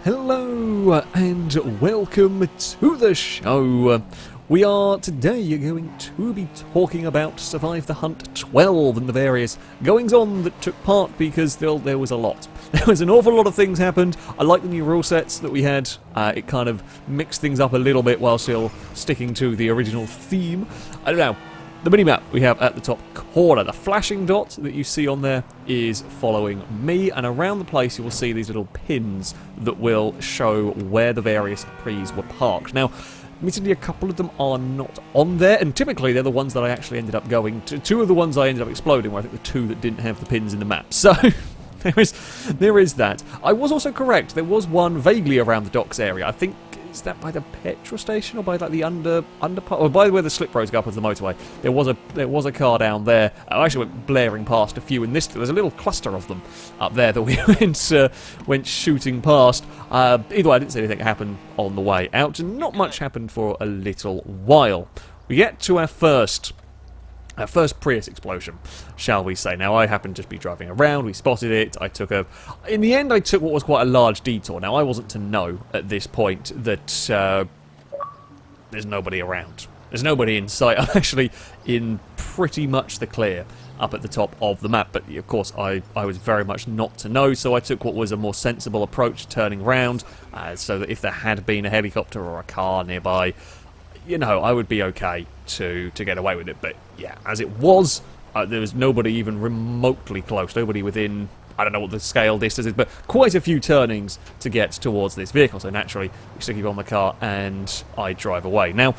Hello and welcome to the show. We are today going to be talking about Survive the Hunt 12 and the various goings-on that took part because there was a lot. There was an awful lot of things happened. I like the new rule sets that we had. It kind of mixed things up a little bit while still sticking to the original theme. I don't know. The minimap we have at the top corner, the flashing dot that you see on there is following me, and around the place you will see these little pins that will show where the various prees were parked. Now, admittedly, a couple of them are not on there, and typically they're the ones that I actually ended up going to. Two of the ones I ended up exploding were, I think, the two that didn't have the pins in the map. So, there is that. I was also correct. There was one vaguely around the docks area. I think, is that by the petrol station or by like the underpart, or by where the slip roads go up onto the motorway? There was a car down there. I actually went blaring past a few in this. There's a little cluster of them up there that we went shooting past. Either way, I didn't see anything happen on the way out, and not much happened for a little while. We get to our first Prius explosion, shall we say. Now, I happened to just be driving around, we spotted it, in the end I took what was quite a large detour. Now, I wasn't to know at this point that there's nobody around. There's nobody in sight. I'm actually in pretty much the clear up at the top of the map, but of course I was very much not to know, so I took what was a more sensible approach, turning round, so that if there had been a helicopter or a car nearby, you know, I would be okay to get away with it. But yeah, as it was, there was nobody even remotely close, nobody within, I don't know what the scale distance is, but quite a few turnings to get towards this vehicle. So naturally, we sticky bomb the car and I drive away. Now,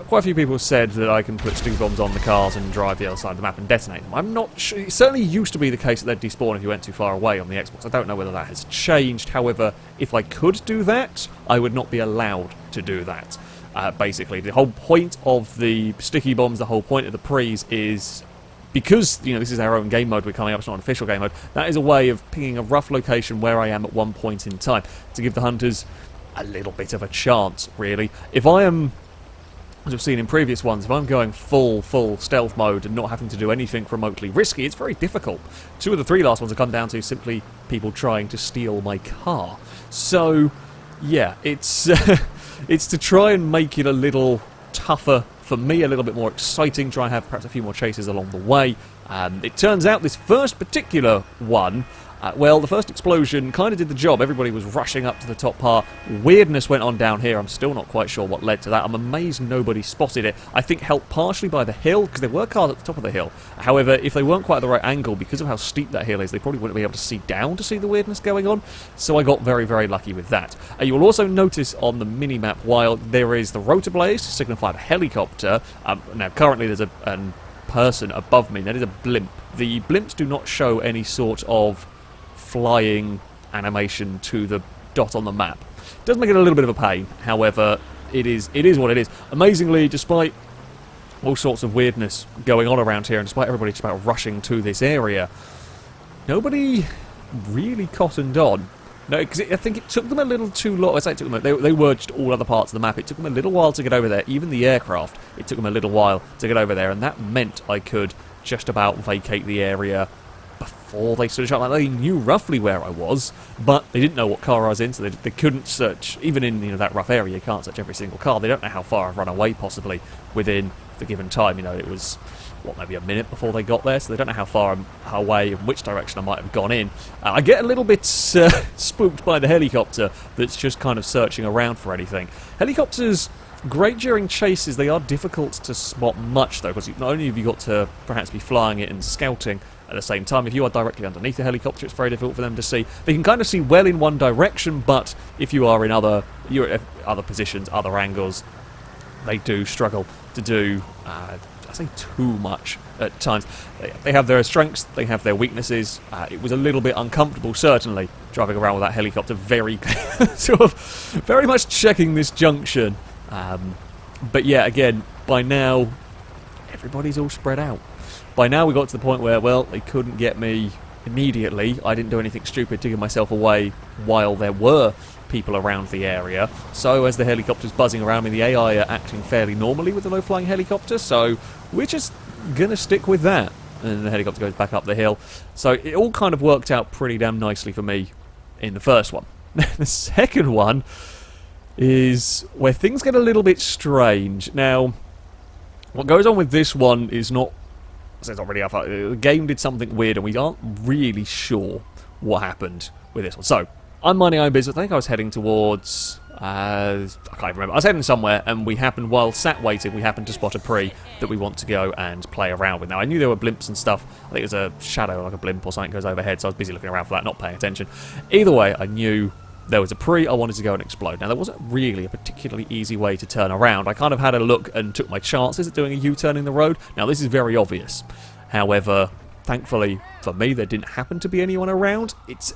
quite a few people said that I can put sticky bombs on the cars and drive the other side of the map and detonate them. I'm not sure. It certainly used to be the case that they'd despawn if you went too far away on the Xbox. I don't know whether that has changed. However, if I could do that, I would not be allowed to do that. Basically, the whole point of the sticky bombs, the whole point of the prees is, because, you know, this is our own game mode we're coming up, it's not an official game mode, that is a way of pinging a rough location where I am at one point in time, to give the hunters a little bit of a chance, really. If I am, as I've seen in previous ones, if I'm going full stealth mode and not having to do anything remotely risky, it's very difficult. 2 of the 3 last ones have come down to simply people trying to steal my car. So, yeah, it's it's to try and make it a little tougher for me, a little bit more exciting, try and have perhaps a few more chases along the way. It turns out this first particular one, well, the first explosion kind of did the job. Everybody was rushing up to the top part. Weirdness went on down here. I'm still not quite sure what led to that. I'm amazed nobody spotted it. I think helped partially by the hill, because there were cars at the top of the hill. However, if they weren't quite at the right angle, because of how steep that hill is, they probably wouldn't be able to see down to see the weirdness going on. So I got very, very lucky with that. You will also notice on the mini-map, while there is the rotor blaze to signify the helicopter, now currently there's a person above me. That is a blimp. The blimps do not show any sort of flying animation to the dot on the map. It does make it a little bit of a pain, however, it is what it is. Amazingly, despite all sorts of weirdness going on around here, and despite everybody just about rushing to this area, nobody really cottoned on. No, because I think it took them a little too long. I say it took them, they were just all other parts of the map. It took them a little while to get over there. Even the aircraft, it took them a little while to get over there, and that meant I could just about vacate the area before they stood a shot. Like, they knew roughly where I was, but they didn't know what car I was in, so they couldn't search. Even in, you know, that rough area, you can't search every single car. They don't know how far I've run away, possibly, within the given time. You know, it was, what, maybe a minute before they got there, so they don't know how far I'm away and which direction I might have gone in. I get a little bit spooked by the helicopter that's just kind of searching around for anything. Helicopters, great during chases. They are difficult to spot much, though, because not only have you got to perhaps be flying it and scouting at the same time, if you are directly underneath a helicopter, it's very difficult for them to see. They can kind of see well in one direction, but if you are in other positions, other angles, they do struggle to do, I say, too much at times. They have their strengths, they have their weaknesses. It was a little bit uncomfortable, certainly, driving around with that helicopter, very much checking this junction. But yeah, again, by now, everybody's all spread out. By now we got to the point where, well, they couldn't get me immediately. I didn't do anything stupid to give myself away while there were people around the area. So as the helicopter's buzzing around me, the AI are acting fairly normally with the low-flying helicopter, so we're just going to stick with that. And the helicopter goes back up the hill. So it all kind of worked out pretty damn nicely for me in the first one. The second one is where things get a little bit strange. Now, what goes on with this one is not... So it's not really our fault. The game did something weird and we aren't really sure what happened with this one. So, I'm minding my own business. I think I was heading towards... I can't even remember. I was heading somewhere and we happened, while sat waiting, we happened to spot a pre that we want to go and play around with. Now, I knew there were blimps and stuff. I think it was a shadow, like a blimp or something goes overhead, so I was busy looking around for that, not paying attention. Either way, I knew there was a pre I wanted to go and explode. Now, there wasn't really a particularly easy way to turn around. I kind of had a look and took my chances at doing a U-turn in the road. Now, this is very obvious. However, thankfully for me, there didn't happen to be anyone around. It's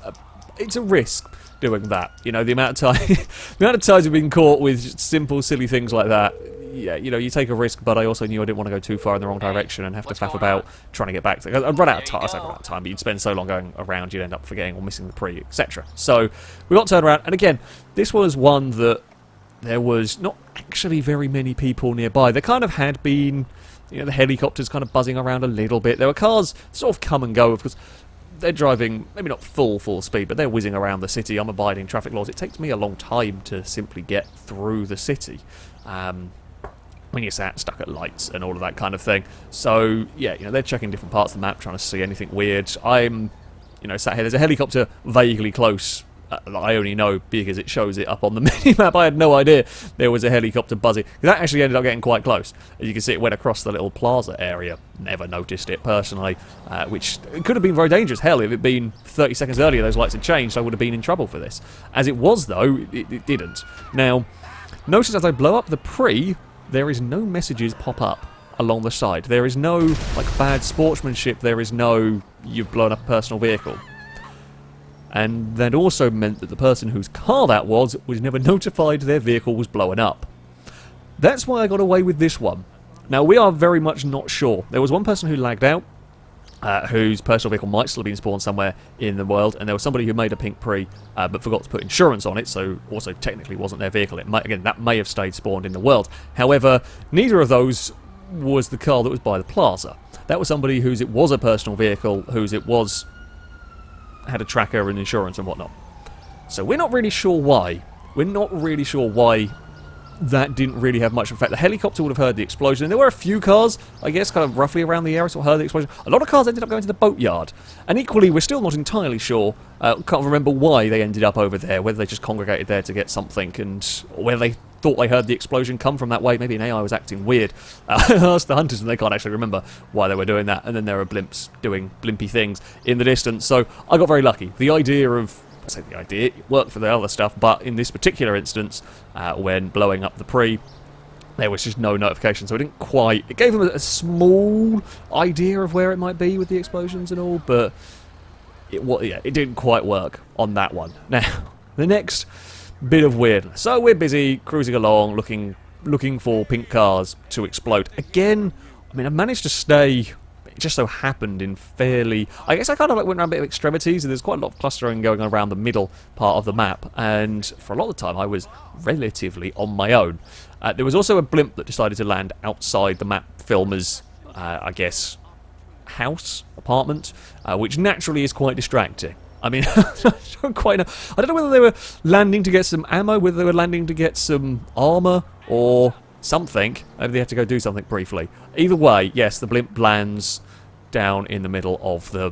a risk doing that. You know, the amount of time, the amount of times we've been caught with simple, silly things like that. Yeah, you know, you take a risk, but I also knew I didn't want to go too far in the wrong direction and have to faff about trying to get back. I'd run out of time. I say run out of time, but you'd spend so long going around, you'd end up forgetting or missing the pre, etc. So we got turned around, and again, this was one that there was not actually very many people nearby. There kind of had been, you know, the helicopters kind of buzzing around a little bit. There were cars sort of come and go, because they're driving, maybe not full speed, but they're whizzing around the city. I'm abiding traffic laws. It takes me a long time to simply get through the city when you're stuck at lights and all of that kind of thing. So, yeah, you know, they're checking different parts of the map, trying to see anything weird. I'm, you know, sat here. There's a helicopter vaguely close. I only know because it shows it up on the mini-map. I had no idea there was a helicopter buzzing. That actually ended up getting quite close. As you can see, it went across the little plaza area. Never noticed it personally, which could have been very dangerous. Hell, if it had been 30 seconds earlier, those lights had changed, I would have been in trouble for this. As it was, though, it didn't. Now, notice as I blow up the pre, there is no messages pop up along the side. There is no, like, bad sportsmanship. There is no, you've blown up a personal vehicle. And that also meant that the person whose car that was never notified their vehicle was blowing up. That's why I got away with this one. Now, we are very much not sure. There was one person who lagged out, whose personal vehicle might still have been spawned somewhere in the world, and there was somebody who made a pink pre, but forgot to put insurance on it, so also technically wasn't their vehicle. It might, again, that may have stayed spawned in the world. However, neither of those was the car that was by the plaza. That was somebody whose it was a personal vehicle, whose it was... had a tracker and insurance and whatnot. So we're not really sure why. We're not really sure why that didn't really have much effect. The helicopter would have heard the explosion. And there were a few cars, I guess, kind of roughly around the area, so heard the explosion. A lot of cars ended up going to the boatyard. And equally, we're still not entirely sure. Can't remember why they ended up over there, whether they just congregated there to get something, and whether they thought they heard the explosion come from that way. Maybe an AI was acting weird. I asked the hunters and they can't actually remember why they were doing that. And then there are blimps doing blimpy things in the distance. So I got very lucky. The idea of... I say the idea, it worked for the other stuff, but in this particular instance, when blowing up the pre, there was just no notification, so it didn't quite... It gave them a small idea of where it might be with the explosions and all, but it didn't quite work on that one. Now, the next bit of weirdness. So we're busy cruising along, looking for pink cars to explode. Again, I mean, I managed to stay... It just so happened in fairly... I guess I kind of like went around a bit of extremities, and there's quite a lot of clustering going on around the middle part of the map, and for a lot of the time I was relatively on my own. There was also a blimp that decided to land outside the map filmer's, I guess, house, apartment, which naturally is quite distracting. I mean, I don't quite know. I don't know whether they were landing to get some ammo, whether they were landing to get some armour, or... something. Maybe they had to go do something briefly. Either way, yes, the blimp lands down in the middle of the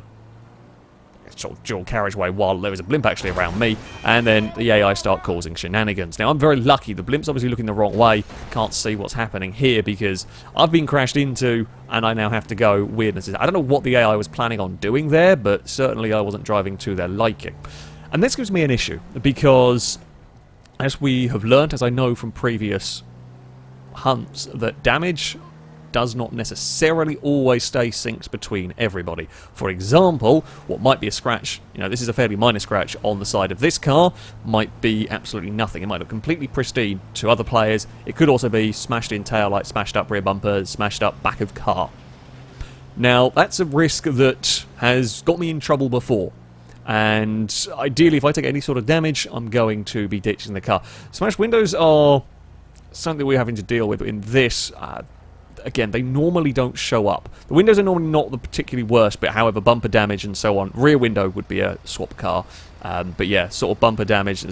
sort of dual carriageway while there is a blimp actually around me, and then the AI start causing shenanigans. Now, I'm very lucky. The blimp's obviously looking the wrong way. Can't see what's happening here because I've been crashed into and I now have to go weirdnesses. I don't know what the AI was planning on doing there, but certainly I wasn't driving to their liking. And this gives me an issue because, as we have learnt, as I know from previous hunts, that damage does not necessarily always stay synced between everybody. For example, what might be a scratch, you know, this is a fairly minor scratch on the side of this car, might be absolutely nothing. It might look completely pristine to other players. It could also be smashed in taillight, smashed up rear bumper, smashed up back of car. Now, that's a risk that has got me in trouble before. And ideally, if I take any sort of damage, I'm going to be ditching the car. Smashed windows are something we're having to deal with in this. again, they normally don't show up. The windows are normally not the particularly worst bit, however, bumper damage and so on. Rear window would be a swap car. But yeah, sort of bumper damage.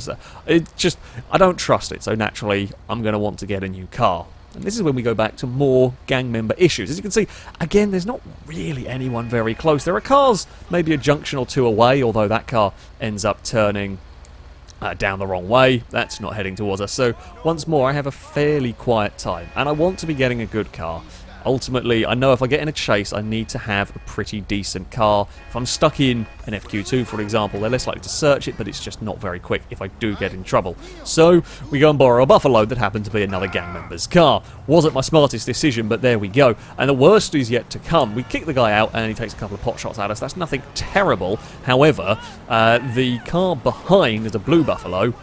I don't trust it, so naturally I'm going to want to get a new car. And this is when we go back to more gang member issues. As you can see, again, there's not really anyone very close. There are cars maybe a junction or two away, although that car ends up turning down the wrong way. That's not heading towards us. So once more, I have a fairly quiet time, and I want to be getting a good car. Ultimately, I know if I get in a chase, I need to have a pretty decent car. If I'm stuck in an FQ2, for example, they're less likely to search it, but it's just not very quick if I do get in trouble. So, we go and borrow a Buffalo that happened to be another gang member's car. Wasn't my smartest decision, but there we go. And the worst is yet to come. We kick the guy out, and he takes a couple of pot shots at us. That's nothing terrible. However, the car behind is a blue Buffalo,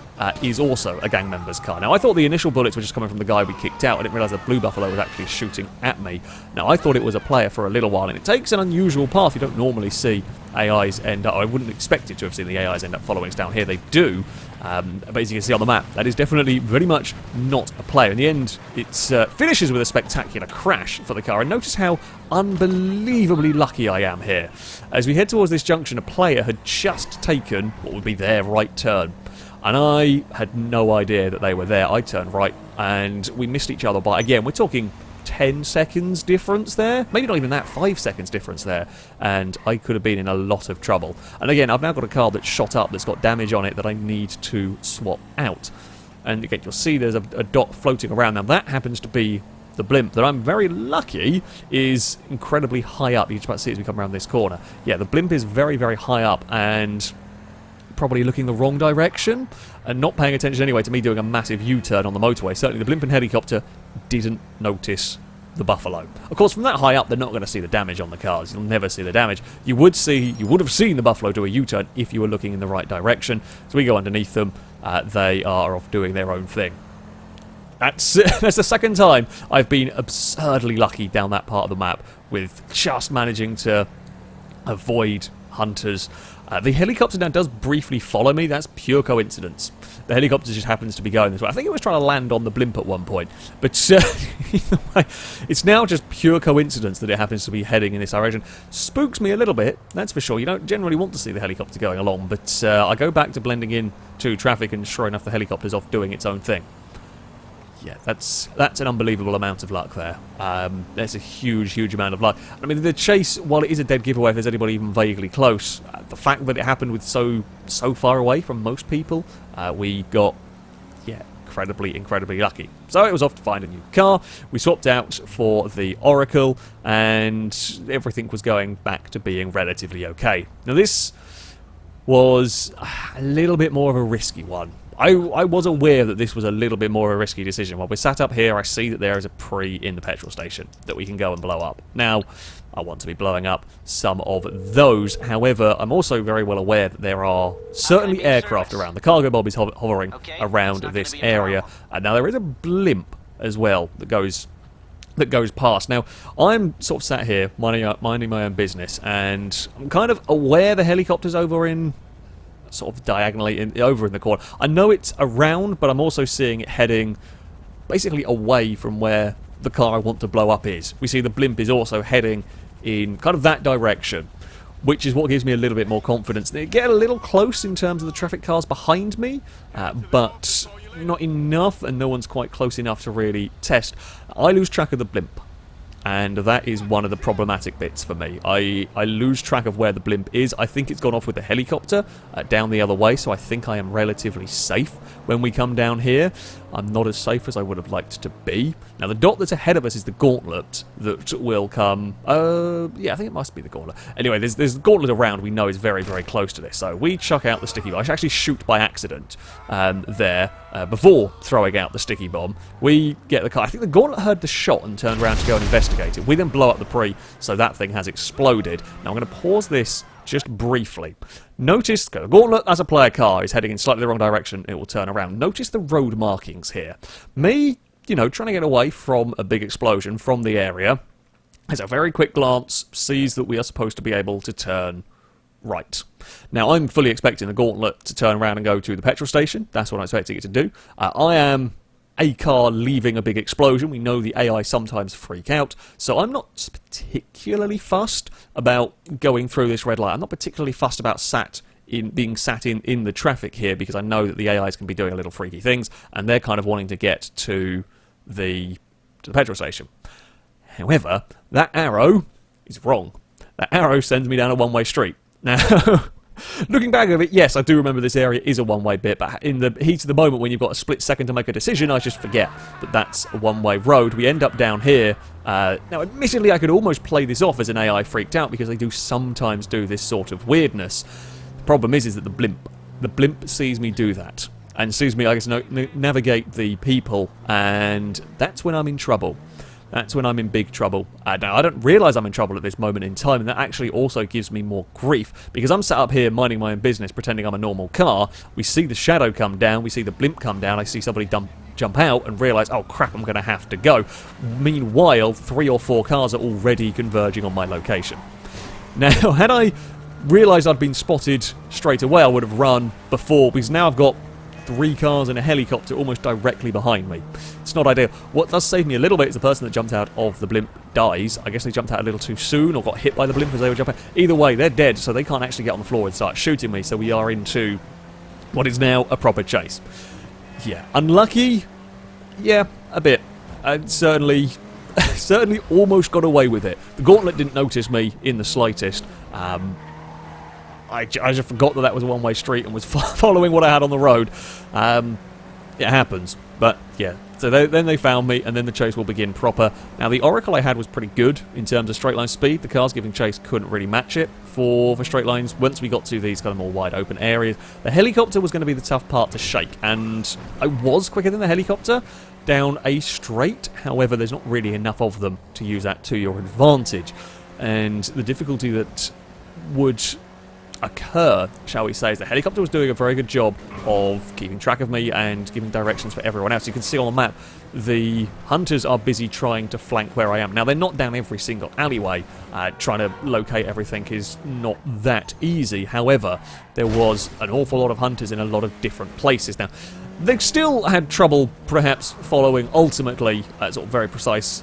is also a gang member's car. Now, I thought the initial bullets were just coming from the guy we kicked out. I didn't realise the blue Buffalo was actually shooting at me. Now, I thought it was a player for a little while, and it takes an unusual path. You don't normally see AIs end up... I wouldn't expect it to have seen the AIs end up following us down here. They do, but as you can see on the map, that is definitely very much not a player. In the end, it finishes with a spectacular crash for the car, and notice how unbelievably lucky I am here. As we head towards this junction, a player had just taken what would be their right turn. And I had no idea that they were there. I turned right, and we missed each other by, again, we're talking 10 seconds difference there. Maybe not even that, 5 seconds difference there. And I could have been in a lot of trouble. And again, I've now got a car that's shot up, that's got damage on it, that I need to swap out. And again, you'll see there's a dot floating around. Now, that happens to be the blimp that I'm very lucky is incredibly high up. You can just see it as we come around this corner. Yeah, the blimp is very, very high up, and probably looking the wrong direction and not paying attention anyway to me doing a massive U-turn on the motorway. Certainly the blimp and helicopter didn't notice the Buffalo. Of course, from that high up, they're not going to see the damage on the cars. You'll never see the damage. You would have seen the Buffalo do a U-turn if you were looking in the right direction. So we go underneath them. They are off doing their own thing. That's the second time I've been absurdly lucky down that part of the map with just managing to avoid hunters. The helicopter now does briefly follow me. That's pure coincidence. The helicopter just happens to be going this way. I think it was trying to land on the blimp at one point. But either way, it's now just pure coincidence that it happens to be heading in this direction. Spooks me a little bit, that's for sure. You don't generally want to see the helicopter going along. But I go back to blending in to traffic, and sure enough, the helicopter's off doing its own thing. Yeah, that's an unbelievable amount of luck there. There's a huge, huge amount of luck. I mean, the chase, while it is a dead giveaway if there's anybody even vaguely close, the fact that it happened with so far away from most people, we got, yeah, incredibly lucky. So it was off to find a new car. We swapped out for the Oracle, and everything was going back to being relatively okay. Now, this was a little bit more of a risky one. I was aware that this was a little bit more of a risky decision. While we're sat up here, I see that there is a pre in the petrol station that we can go and blow up. Now, I want to be blowing up some of those. However, I'm also very well aware that there are certainly aircraft around. The cargo bomb is hovering around this area. And now there is a blimp as well that goes past. Now, I'm sort of sat here minding my own business, and I'm kind of aware the helicopter's over in sort of diagonally over in the corner. I know it's around, but I'm also seeing it heading basically away from where the car I want to blow up is. We see the blimp is also heading in kind of that direction, which is what gives me a little bit more confidence. They get a little close in terms of the traffic cars behind me, but not enough, and no one's quite close enough to really test. I lose track of the blimp, and that is one of the problematic bits for me. I lose track of where the blimp is. I think it's gone off with the helicopter down the other way, so I think I am relatively safe when we come down here. I'm not as safe as I would have liked to be. Now, the dot that's ahead of us is the gauntlet that will come... yeah, I think it must be the gauntlet. Anyway, there's a gauntlet around we know is very, very close to this. So we chuck out the sticky bomb. I should actually shoot by accident there before throwing out the sticky bomb. We get the car. I think the gauntlet heard the shot and turned around to go and investigate it. We then blow up the pre, so that thing has exploded. Now, I'm going to pause this just briefly. Notice the gauntlet as a player car is heading in slightly the wrong direction. It will turn around. Notice the road markings here. Me, you know, trying to get away from a big explosion from the area, has a very quick glance, sees that we are supposed to be able to turn right. Now, I'm fully expecting the gauntlet to turn around and go to the petrol station. That's what I'm expecting it to do. I am a car leaving a big explosion. We know the AI sometimes freak out, so I'm not particularly fussed about going through this red light. I'm not particularly fussed about being sat in the traffic here, because I know that the AIs can be doing a little freaky things, and they're kind of wanting to get to the petrol station. However, that arrow is wrong. That arrow sends me down a one-way street. Now, looking back at it, yes, I do remember this area is a one-way bit, but in the heat of the moment when you've got a split second to make a decision, I just forget that that's a one-way road. We end up down here. Now, admittedly, I could almost play this off as an AI freaked out, because they do sometimes do this sort of weirdness. The problem is that the blimp sees me do that, and sees me, I guess, navigate the people, and that's when I'm in trouble. That's when I'm in big trouble. Now, I don't realise I'm in trouble at this moment in time, and that actually also gives me more grief, because I'm sat up here minding my own business, pretending I'm a normal car. We see the shadow come down, we see the blimp come down, I see somebody jump out and realise, oh crap, I'm going to have to go. Meanwhile, 3 or 4 cars are already converging on my location. Now, had I realised I'd been spotted straight away, I would have run before, because now I've got 3 cars and a helicopter almost directly behind me. It's not ideal. What does save me a little bit is the person that jumped out of the blimp dies. I guess they jumped out a little too soon or got hit by the blimp as they were jumping. Either way, they're dead, so they can't actually get on the floor and start shooting me, so we are into what is now a proper chase. Yeah, unlucky? Yeah, a bit. Certainly almost got away with it. The gauntlet didn't notice me in the slightest. I just forgot that was a one-way street and was following what I had on the road. It happens, but yeah. So then they found me, and then the chase will begin proper. Now, the Oracle I had was pretty good in terms of straight line speed. The cars giving chase couldn't really match it for straight lines once we got to these kind of more wide open areas. The helicopter was going to be the tough part to shake, and I was quicker than the helicopter down a straight. However, there's not really enough of them to use that to your advantage. And the difficulty that would occur, shall we say, is the helicopter was doing a very good job of keeping track of me and giving directions for everyone else. You can see on the map the hunters are busy trying to flank where I am. Now, they're not down every single alleyway. Trying to locate everything is not that easy. However, there was an awful lot of hunters in a lot of different places. Now, they've still had trouble perhaps following ultimately sort of very precise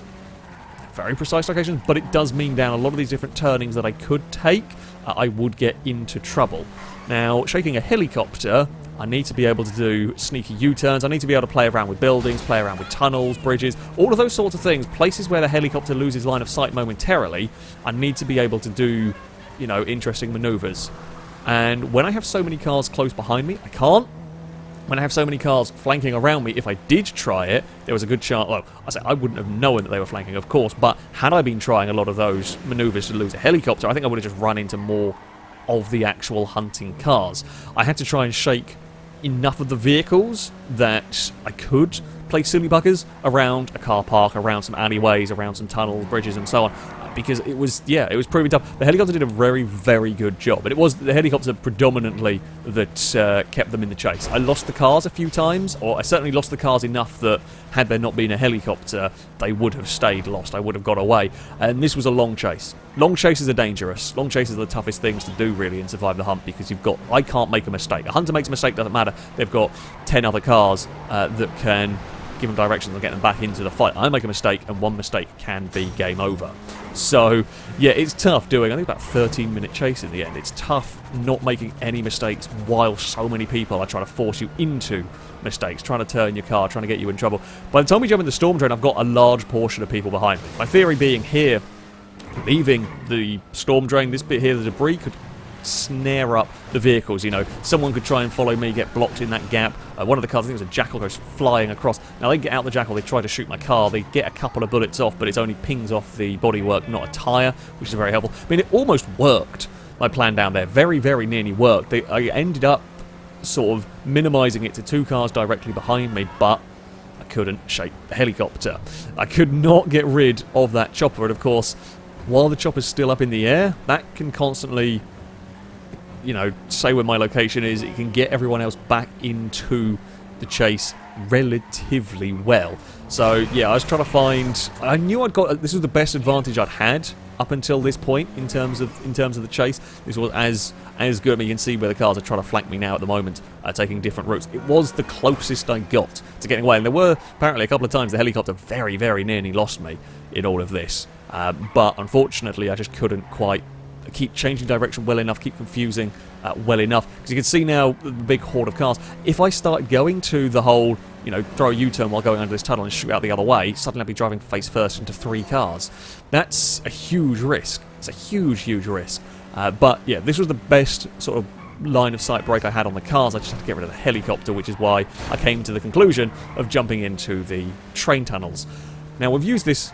locations, but it does mean down a lot of these different turnings that I could take, I would get into trouble. Now, shaking a helicopter, I need to be able to do sneaky U-turns, I need to be able to play around with buildings, play around with tunnels, bridges, all of those sorts of things, places where the helicopter loses line of sight momentarily, I need to be able to do, you know, interesting manoeuvres. And when I have so many cars close behind me, I can't. When I have so many cars flanking around me, if I did try it, there was a good chance. Well, I wouldn't have known that they were flanking, of course, but had I been trying a lot of those maneuvers to lose a helicopter, I think I would have just run into more of the actual hunting cars. I had to try and shake enough of the vehicles that I could play silly buggers around a car park, around some alleyways, around some tunnels, bridges, and so on. Because it was proving tough. The helicopter did a very, very good job. But it was the helicopter predominantly that kept them in the chase. I lost the cars a few times, or I certainly lost the cars enough that had there not been a helicopter, they would have stayed lost. I would have got away. And this was a long chase. Long chases are dangerous. Long chases are the toughest things to do, really, in Survive the Hunt, because I can't make a mistake. A hunter makes a mistake, doesn't matter. They've got 10 other cars that can give them directions and get them back into the fight. I make a mistake, and one mistake can be game over. So, yeah, it's tough doing, I think, about 13-minute chase in the end. It's tough not making any mistakes while so many people are trying to force you into mistakes, trying to turn your car, trying to get you in trouble. By the time we jump in the storm drain, I've got a large portion of people behind me. My theory being here, leaving the storm drain, this bit here, the debris could snare up the vehicles, you know. Someone could try and follow me, get blocked in that gap. One of the cars, I think it was a Jackal, goes flying across. Now, they get out the Jackal, they try to shoot my car, they get a couple of bullets off, but it only pings off the bodywork, not a tyre, which is very helpful. I mean, it almost worked, my plan down there. Very, very nearly worked. I ended up sort of minimising it to 2 cars directly behind me, but I couldn't shake the helicopter. I could not get rid of that chopper, and of course, while the chopper's still up in the air, that can constantly, you know, say where my location is. It can get everyone else back into the chase relatively well. So, yeah, I was trying to find... I knew I'd got... This was the best advantage I'd had up until this point in terms of the chase. This was as good. I mean, you can see where the cars are trying to flank me now at the moment, taking different routes. It was the closest I got to getting away, and there were apparently a couple of times the helicopter very, very nearly lost me in all of this. But unfortunately, I just couldn't quite keep changing direction well enough, keep confusing well enough. Because you can see now the big horde of cars. If I started going to the whole, you know, throw a U-turn while going under this tunnel and shoot out the other way, suddenly I'd be driving face first into 3 cars. That's a huge risk. It's a huge, huge risk. But yeah, this was the best sort of line of sight break I had on the cars. I just had to get rid of the helicopter, which is why I came to the conclusion of jumping into the train tunnels. Now, we've used this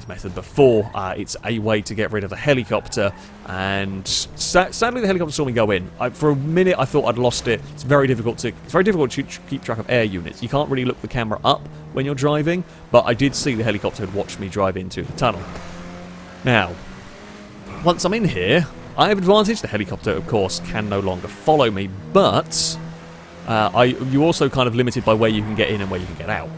method before. It's a way to get rid of the helicopter, and sadly the helicopter saw me go in. For a minute I thought I'd lost it. It's very difficult to keep track of air units. You can't really look the camera up when you're driving, but I did see the helicopter had watched me drive into the tunnel. Now, once I'm in here, I have advantage. The helicopter, of course, can no longer follow me, but you're also kind of limited by where you can get in and where you can get out.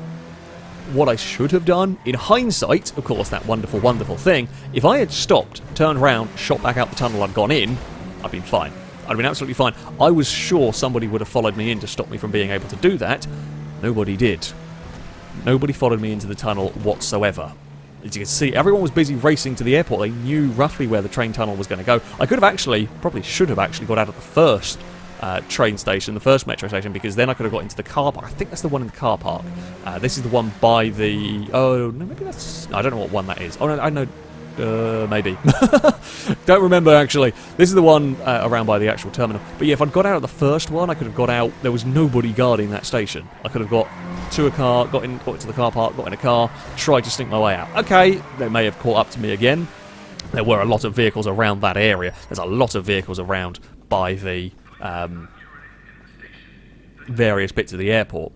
What I should have done, in hindsight, of course, that wonderful, wonderful thing, if I had stopped, turned around, shot back out the tunnel I'd gone in, I'd been fine. I'd been absolutely fine. I was sure somebody would have followed me in to stop me from being able to do that. Nobody did. Nobody followed me into the tunnel whatsoever. As you can see, everyone was busy racing to the airport. They knew roughly where the train tunnel was going to go. I could have actually, probably should have actually got out at the first train station, the first metro station, because then I could have got into the car park. I think that's the one in the car park. This is the one by the... Oh, no, maybe that's... I don't know what one that is. Oh, no, I know... maybe. Don't remember, actually. This is the one around by the actual terminal. But yeah, if I'd got out of the first one, I could have got out. There was nobody guarding that station. I could have got to a car, got into the car park, got in a car, tried to sneak my way out. Okay, they may have caught up to me again. There were a lot of vehicles around that area. There's a lot of vehicles around by the... various bits of the airport.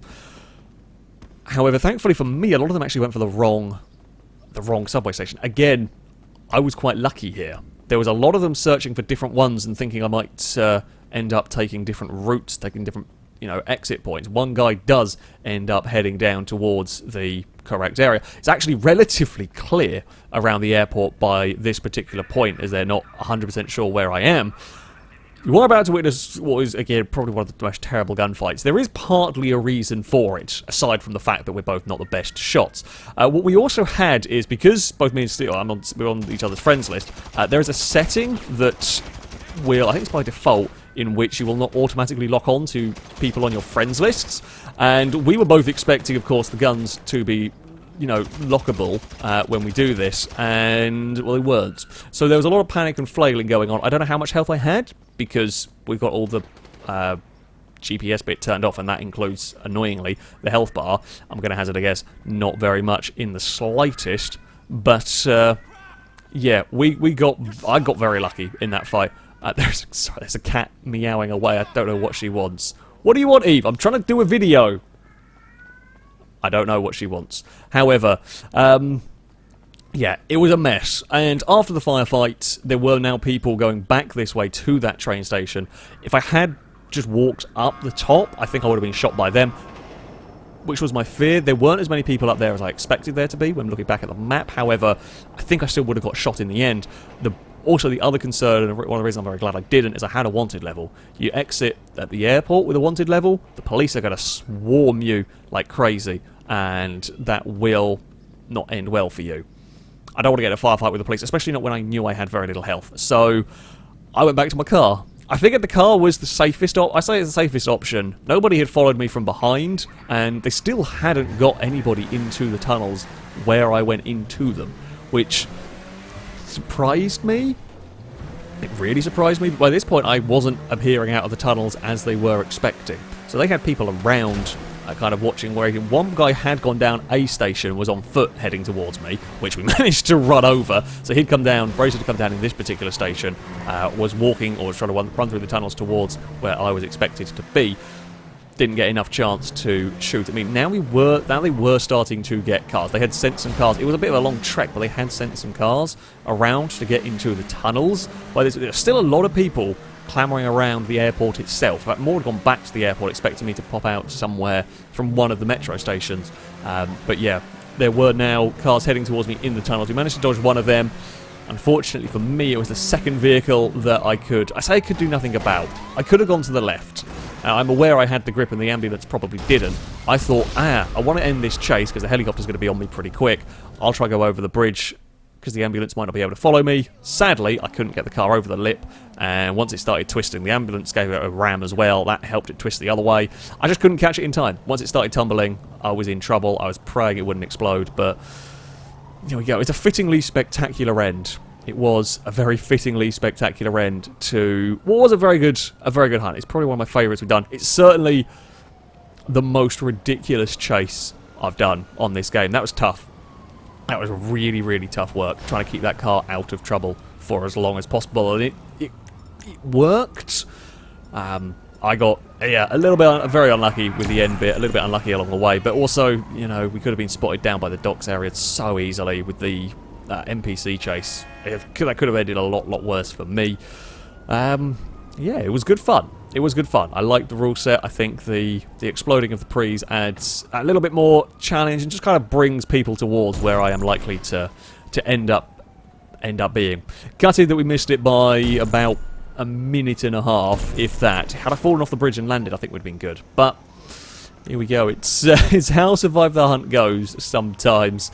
However, thankfully for me, a lot of them actually went for the wrong subway station. Again, I was quite lucky here. There was a lot of them searching for different ones and thinking I might end up taking different routes, taking different, you know, exit points. One guy does end up heading down towards the correct area. It's actually relatively clear around the airport by this particular point, as they're not 100% sure where I am. You are about to witness what is, again, probably one of the most terrible gunfights. There is partly a reason for it, aside from the fact that we're both not the best shots. What we also had is, because both me and Steel, we're on each other's friends list, there is a setting that will, I think it's by default, in which you will not automatically lock on to people on your friends lists. And we were both expecting, of course, the guns to be, you know, lockable when we do this, and, well, they weren't. So there was a lot of panic and flailing going on. I don't know how much health I had, because we've got all the GPS bit turned off, and that includes, annoyingly, the health bar. I'm going to hazard a guess, not very much in the slightest, but, yeah, I got very lucky in that fight. There's a cat meowing away. I don't know what she wants. What do you want, Eve? I'm trying to do a video. I don't know what she wants. However, yeah, it was a mess. And after the firefight, there were now people going back this way to that train station. If I had just walked up the top, I think I would have been shot by them, which was my fear. There weren't as many people up there as I expected there to be when looking back at the map. However, I think I still would have got shot in the end. Also, the other concern, and one of the reasons I'm very glad I didn't, is I had a wanted level. You exit at the airport with a wanted level, the police are going to swarm you like crazy, and that will not end well for you. I don't want to get in a firefight with the police, especially not when I knew I had very little health. So, I went back to my car. I figured the car was the safest I say it's the safest option. Nobody had followed me from behind, and they still hadn't got anybody into the tunnels where I went into them, which surprised me. It really surprised me. But by this point, I wasn't appearing out of the tunnels as they were expecting. So they had people around, kind of watching, where one guy had gone down a station, was on foot heading towards me, which we managed to run over. So he'd come down, braces to come down in this particular station, was walking, or was trying to run through the tunnels towards where I was expected to be. Didn't get enough chance to shoot at me. Now they were starting to get cars. They had sent some cars. It was a bit of a long trek, but they had sent some cars around to get into the tunnels. But there's still a lot of people clamouring around the airport itself. In fact, more had gone back to the airport, expecting me to pop out somewhere from one of the metro stations. But yeah, there were now cars heading towards me in the tunnels. We managed to dodge one of them. Unfortunately for me, it was the second vehicle that I could do nothing about. I could have gone to the left. I'm aware I had the grip and the ambulance probably didn't. I thought, I want to end this chase because the helicopter's going to be on me pretty quick. I'll try to go over the bridge because the ambulance might not be able to follow me. Sadly, I couldn't get the car over the lip, and once it started twisting, the ambulance gave it a ram as well. That helped it twist the other way. I just couldn't catch it in time. Once it started tumbling, I was in trouble. I was praying it wouldn't explode, but here we go. It's a fittingly spectacular end. It was a very fittingly spectacular end to what was a very good hunt. It's probably one of my favourites we've done. It's certainly the most ridiculous chase I've done on this game. That was tough. That was really, really tough work, trying to keep that car out of trouble for as long as possible, and it worked. I got, a little bit, very unlucky with the end bit, a little bit unlucky along the way, but also, you know, we could have been spotted down by the docks area so easily with the NPC chase. That could have ended a lot worse for me. Yeah, it was good fun. It was good fun. I liked the rule set. I think the exploding of the prees adds a little bit more challenge and just kind of brings people towards where I am likely to end up being. Gutted that we missed it by about a minute and a half, if that. Had I fallen off the bridge and landed, I think we'd been good. But here we go. It's how Survive the Hunt goes sometimes.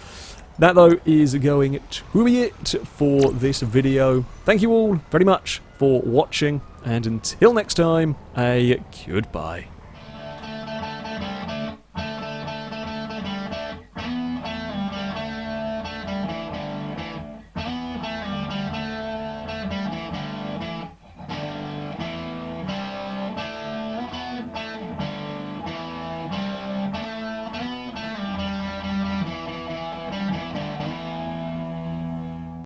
That, though, is going to be it for this video. Thank you all very much for watching, and until next time, a goodbye.